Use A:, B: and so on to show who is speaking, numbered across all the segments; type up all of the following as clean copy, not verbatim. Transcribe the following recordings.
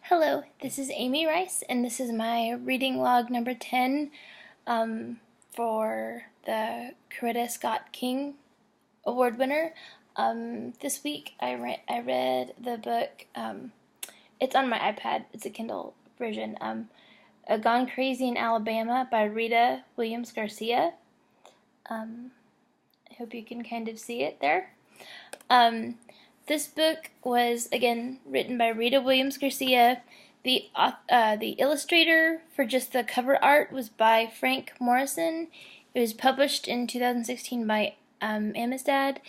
A: Hello, this is Amy Rice, and this is my reading log number 10 for the Coretta Scott King Award winner. This week I read the book, it's on my iPad, it's a Kindle version, Gone Crazy in Alabama by Rita Williams Garcia. I hope you can kind of see it there. This book was, again, written by Rita Williams Garcia. The illustrator for just the cover art was by Frank Morrison. It was published in 2016 by Amistad.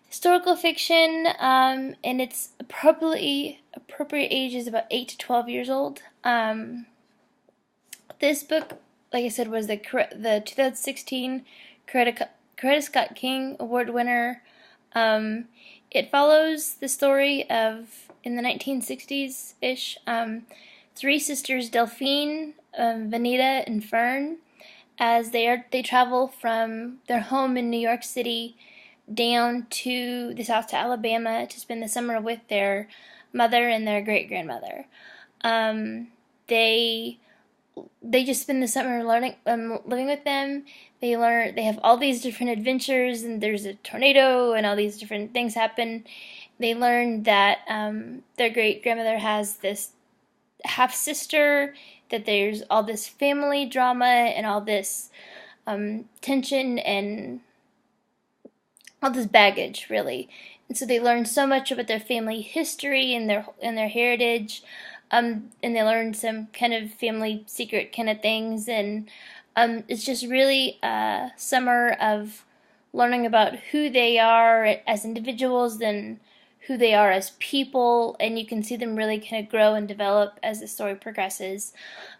A: Historical fiction, and its appropriate age is about 8 to 12 years old. This book, like I said, was the 2016 Coretta Scott King Award winner. It follows the story of, in the 1960s-ish, three sisters, Delphine, Vanita, and Fern, as they travel from their home in New York City down to the south to Alabama to spend the summer with their mother and their great-grandmother. They just spend the summer learning, living with them. They have all these different adventures, and there's a tornado, and all these different things happen. They learn that their great-grandmother has this half-sister, that there's all this family drama, and all this tension, and all this baggage, really. And so they learn so much about their family history and their heritage. And they learn some kind of family secret kind of things, and it's just really a summer of learning about who they are as individuals and who they are as people, and you can see them really kind of grow and develop as the story progresses.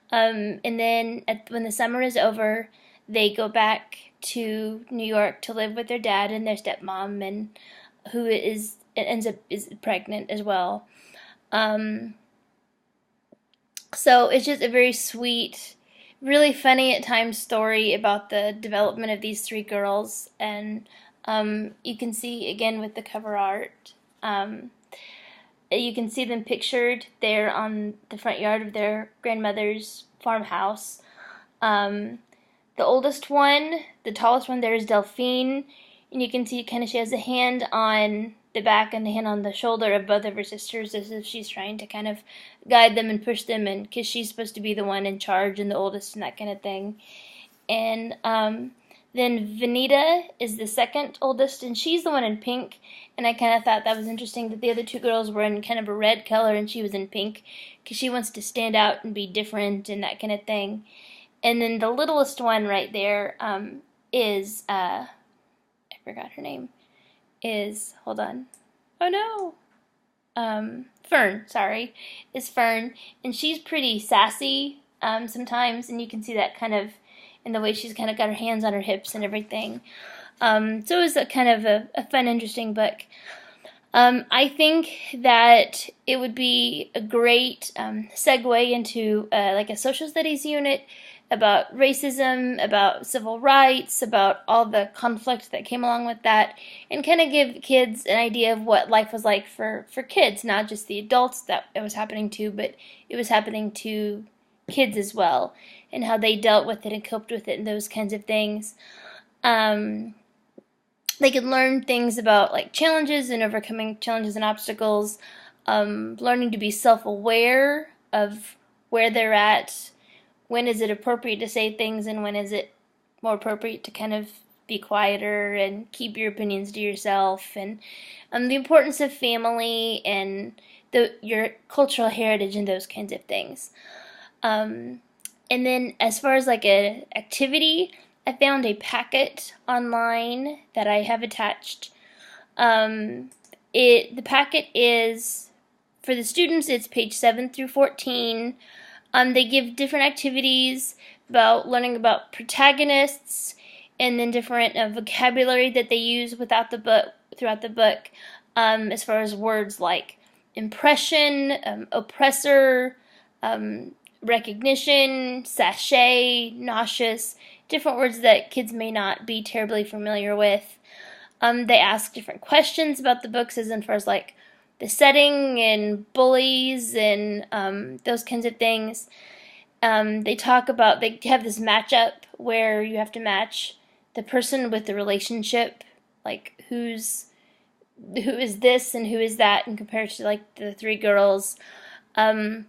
A: And then when the summer is over, they go back to New York to live with their dad and their stepmom, and who ends up pregnant as well. So it's just a very sweet, really funny at times story about the development of these three girls, and you can see, again, with the cover art, you can see them pictured there on the front yard of their grandmother's farmhouse. The oldest one, the tallest one there, is Delphine, and you can see kind of she has a hand on the back and a hand on the shoulder of both of her sisters, as if she's trying to kind of guide them and push them, and because she's supposed to be the one in charge and the oldest and that kind of thing. And then Vanita is the second oldest, and she's the one in pink, and I kind of thought that was interesting that the other two girls were in kind of a red color and she was in pink, because she wants to stand out and be different and that kind of thing. And then the littlest one right there is, I forgot her name, hold on. Oh no. Fern, is Fern. And she's pretty sassy sometimes, and you can see that kind of in the way she's kind of got her hands on her hips and everything. So it was a kind of a fun, interesting book. I think that it would be a great segue into like a social studies unit about racism, about civil rights, about all the conflict that came along with that, and kind of give kids an idea of what life was like for kids, not just the adults that it was happening to, but it was happening to kids as well, and how they dealt with it and coped with it and those kinds of things. They could learn things about like challenges and overcoming challenges and obstacles, learning to be self-aware of where they're at. When is it appropriate to say things, and when is it more appropriate to kind of be quieter and keep your opinions to yourself, and the importance of family and your cultural heritage and those kinds of things. And then as far as like an activity, I found a packet online that I have attached. The packet is, for the students, it's page 7 through 14. They give different activities about learning about protagonists, and then different vocabulary that they use throughout the book, as far as words like impression, oppressor, recognition, sachet, nauseous, different words that kids may not be terribly familiar with. They ask different questions about the books, as far as like, the setting and bullies and those kinds of things. They have this matchup where you have to match the person with the relationship, like who is this and who is that, and compared to like the three girls, and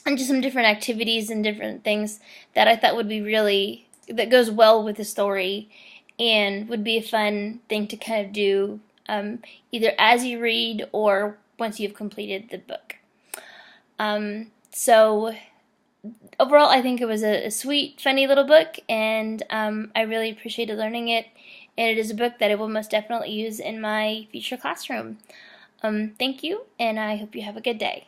A: just some different activities and different things that I thought would be that goes well with the story and would be a fun thing to kind of do, either as you read or once you've completed the book. So overall, I think it was a sweet, funny little book, and I really appreciated learning it. And it is a book that I will most definitely use in my future classroom. Thank you, and I hope you have a good day.